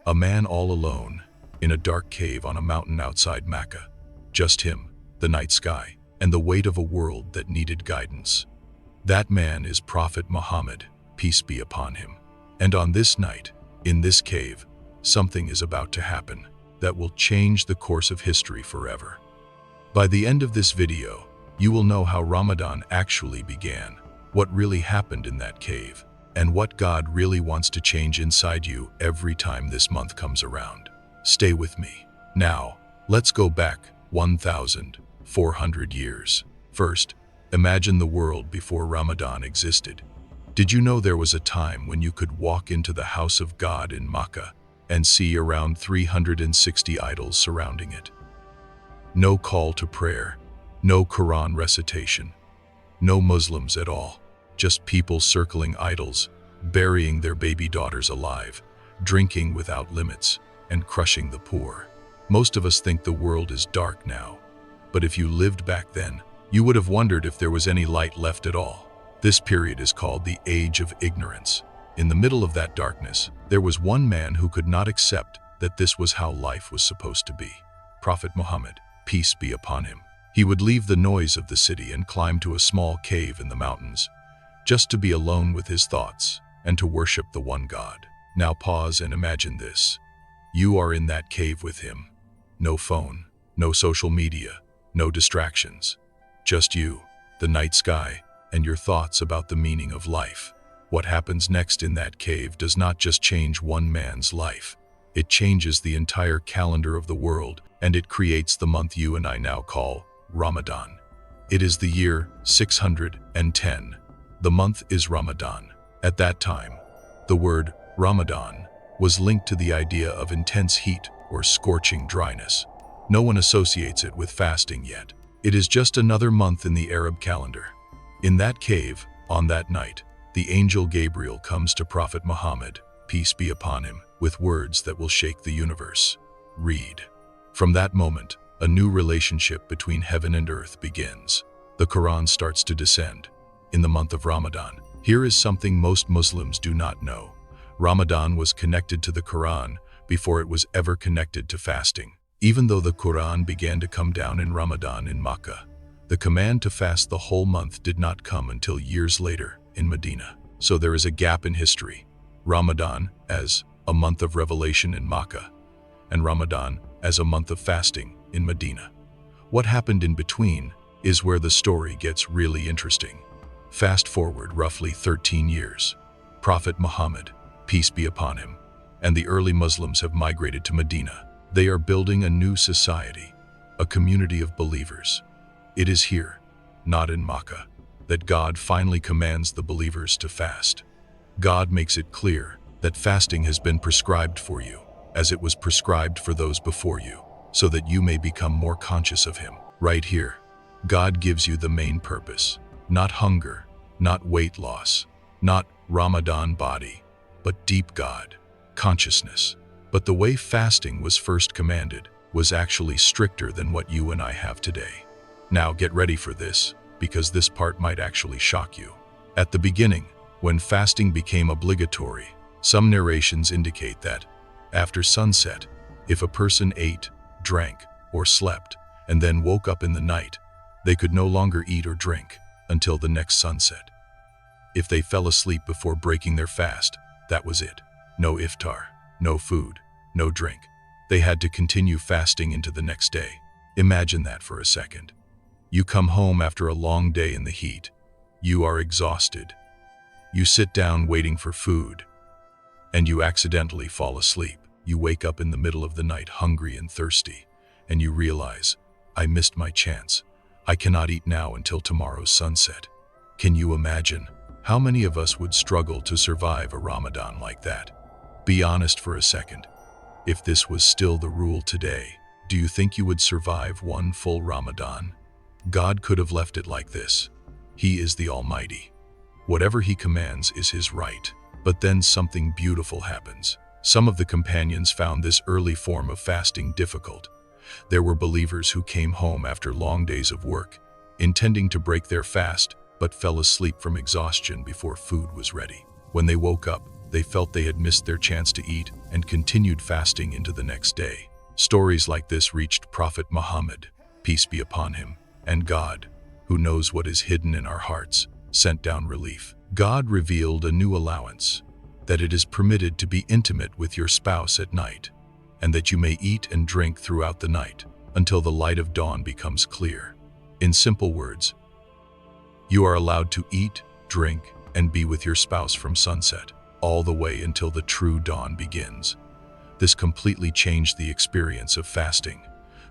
A man all alone, in a dark cave on a mountain outside Mecca. Just him, the night sky, and the weight of a world that needed guidance. That man is Prophet Muhammad, peace be upon him. And on this night, in this cave, something is about to happen that will change the course of history forever. By the end of this video, you will know how Ramadan actually began, what really happened in that cave, and what God really wants to change inside you every time this month comes around. Stay with me. Now, let's go back 1,400 years. First, imagine the world before Ramadan existed. Did you know there was a time when you could walk into the house of God in Makkah and see around 360 idols surrounding it? No call to prayer, no Quran recitation, no Muslims at all, just people circling idols, burying their baby daughters alive, drinking without limits, and crushing the poor. Most of us think the world is dark now, but if you lived back then, you would have wondered if there was any light left at all. This period is called the Age of Ignorance. In the middle of that darkness, there was one man who could not accept that this was how life was supposed to be. Prophet Muhammad, peace be upon him. He would leave the noise of the city and climb to a small cave in the mountains, just to be alone with his thoughts and to worship the one God. Now pause and imagine this. You are in that cave with him. No phone, no social media, no distractions. Just you, the night sky, and your thoughts about the meaning of life. What happens next in that cave does not just change one man's life. It changes the entire calendar of the world, and it creates the month you and I now call Ramadan. It is the year 610. The month is Ramadan. At that time, the word Ramadan was linked to the idea of intense heat or scorching dryness. No one associates it with fasting yet. It is just another month in the Arab calendar. In that cave, on that night, the angel Gabriel comes to Prophet Muhammad, peace be upon him, with words that will shake the universe. Read. From that moment, a new relationship between heaven and earth begins. The Quran starts to descend. In the month of Ramadan, here is something most Muslims do not know. Ramadan was connected to the Quran before it was ever connected to fasting. Even though the Quran began to come down in Ramadan in Makkah, the command to fast the whole month did not come until years later in Medina. So there is a gap in history. Ramadan as a month of revelation in Makkah, and Ramadan as a month of fasting in Medina. What happened in between is where the story gets really interesting. Fast forward roughly 13 years. Prophet Muhammad, peace be upon him, and the early Muslims have migrated to Medina. They are building a new society, a community of believers. It is here, not in Makkah, that God finally commands the believers to fast. God makes it clear that fasting has been prescribed for you, as it was prescribed for those before you, so that you may become more conscious of Him. Right here, God gives you the main purpose, not hunger, not weight loss, not Ramadan body, but deep God, consciousness. But the way fasting was first commanded was actually stricter than what you and I have today. Now get ready for this, because this part might actually shock you. At the beginning, when fasting became obligatory, some narrations indicate that, after sunset, if a person ate, drank, or slept, and then woke up in the night, they could no longer eat or drink until the next sunset. If they fell asleep before breaking their fast, that was it. No iftar, no food, no drink. They had to continue fasting into the next day. Imagine that for a second. You come home after a long day in the heat. You are exhausted. You sit down waiting for food, and you accidentally fall asleep. You wake up in the middle of the night hungry and thirsty, and you realize, I missed my chance. I cannot eat now until tomorrow's sunset. Can you imagine how many of us would struggle to survive a Ramadan like that? Be honest for a second. If this was still the rule today, do you think you would survive one full Ramadan? God could have left it like this. He is the Almighty. Whatever He commands is His right. But then something beautiful happens. Some of the companions found this early form of fasting difficult. There were believers who came home after long days of work, intending to break their fast, but fell asleep from exhaustion before food was ready. When they woke up, they felt they had missed their chance to eat and continued fasting into the next day. Stories like this reached Prophet Muhammad, peace be upon him, and God, who knows what is hidden in our hearts, sent down relief. God revealed a new allowance, that it is permitted to be intimate with your spouse at night, and that you may eat and drink throughout the night until the light of dawn becomes clear. In simple words, you are allowed to eat, drink, and be with your spouse from sunset, all the way until the true dawn begins. This completely changed the experience of fasting.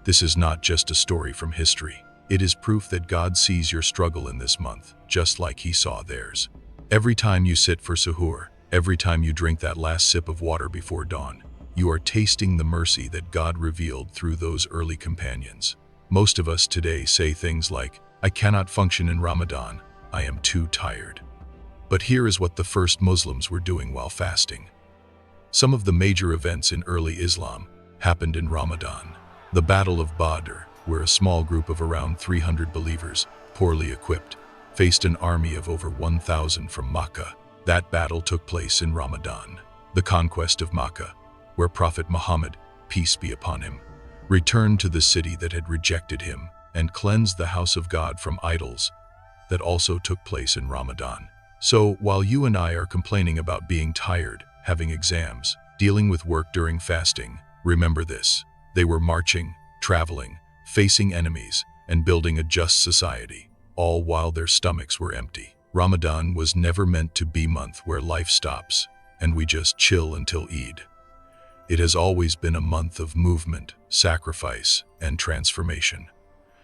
This is not just a story from history. It is proof that God sees your struggle in this month, just like He saw theirs. Every time you sit for suhoor, every time you drink that last sip of water before dawn, you are tasting the mercy that God revealed through those early companions. Most of us today say things like, "I cannot function in Ramadan, I am too tired." But here is what the first Muslims were doing while fasting. Some of the major events in early Islam happened in Ramadan. The Battle of Badr, where a small group of around 300 believers, poorly equipped, faced an army of over 1,000 from Makkah. That battle took place in Ramadan. The conquest of Makkah, where Prophet Muhammad, peace be upon him, returned to the city that had rejected him and cleansed the house of God from idols, that also took place in Ramadan. So, while you and I are complaining about being tired, having exams, dealing with work during fasting, remember this: they were marching, traveling, facing enemies, and building a just society, all while their stomachs were empty. Ramadan was never meant to be a month where life stops and we just chill until Eid. It has always been a month of movement, sacrifice, and transformation.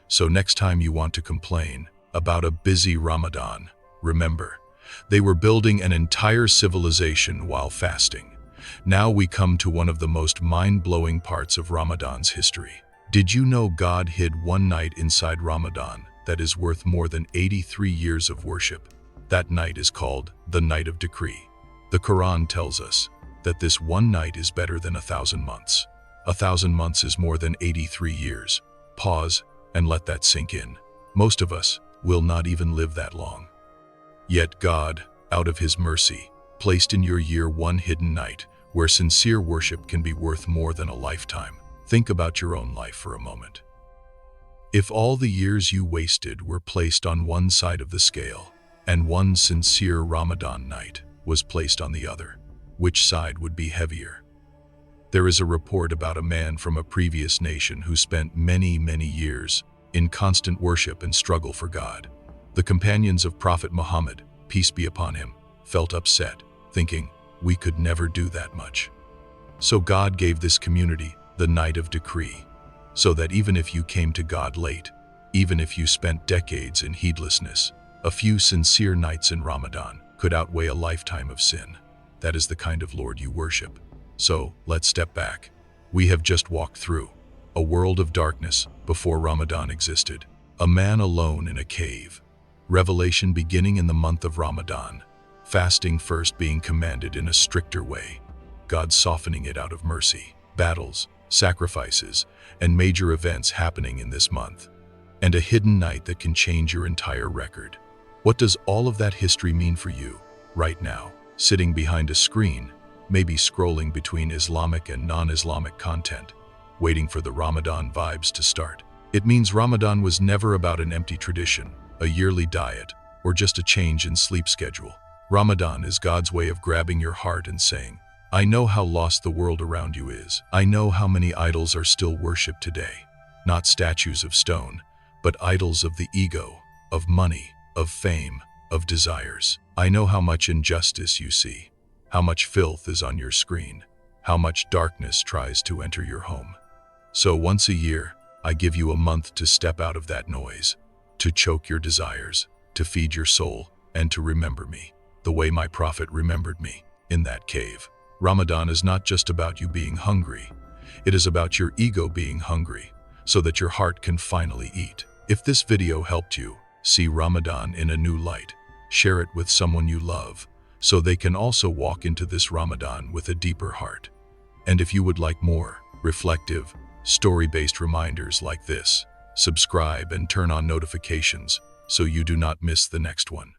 So next time you want to complain about a busy Ramadan, remember, they were building an entire civilization while fasting. Now we come to one of the most mind-blowing parts of Ramadan's history. Did you know God hid one night inside Ramadan that is worth more than 83 years of worship? That night is called the Night of Decree. The Quran tells us that this one night is better than 1,000 months. 1,000 months is more than 83 years. Pause and let that sink in. Most of us will not even live that long. Yet God, out of His mercy, placed in your year one hidden night where sincere worship can be worth more than a lifetime. Think about your own life for a moment. If all the years you wasted were placed on one side of the scale, and one sincere Ramadan night was placed on the other, which side would be heavier? There is a report about a man from a previous nation who spent many years in constant worship and struggle for God. The companions of Prophet Muhammad, peace be upon him, felt upset, thinking, we could never do that much. So God gave this community the Night of Decree, so that even if you came to God late, even if you spent decades in heedlessness, a few sincere nights in Ramadan could outweigh a lifetime of sin. That is the kind of Lord you worship. So, let's step back. We have just walked through a world of darkness before Ramadan existed. A man alone in a cave. Revelation beginning in the month of Ramadan. Fasting first being commanded in a stricter way. God softening it out of mercy. Battles, sacrifices, and major events happening in this month. And a hidden night that can change your entire record. What does all of that history mean for you, right now, sitting behind a screen, maybe scrolling between Islamic and non-Islamic content, waiting for the Ramadan vibes to start? It means Ramadan was never about an empty tradition, a yearly diet, or just a change in sleep schedule. Ramadan is God's way of grabbing your heart and saying, I know how lost the world around you is. I know how many idols are still worshipped today. Not statues of stone, but idols of the ego, of money, of fame, of desires. I know how much injustice you see, how much filth is on your screen, how much darkness tries to enter your home. So once a year, I give you a month to step out of that noise, to choke your desires, to feed your soul, and to remember me, the way my prophet remembered me, in that cave. Ramadan is not just about you being hungry. It is about your ego being hungry, so that your heart can finally eat. If this video helped you see Ramadan in a new light, share it with someone you love, so they can also walk into this Ramadan with a deeper heart. And if you would like more reflective, story-based reminders like this, subscribe and turn on notifications so you do not miss the next one.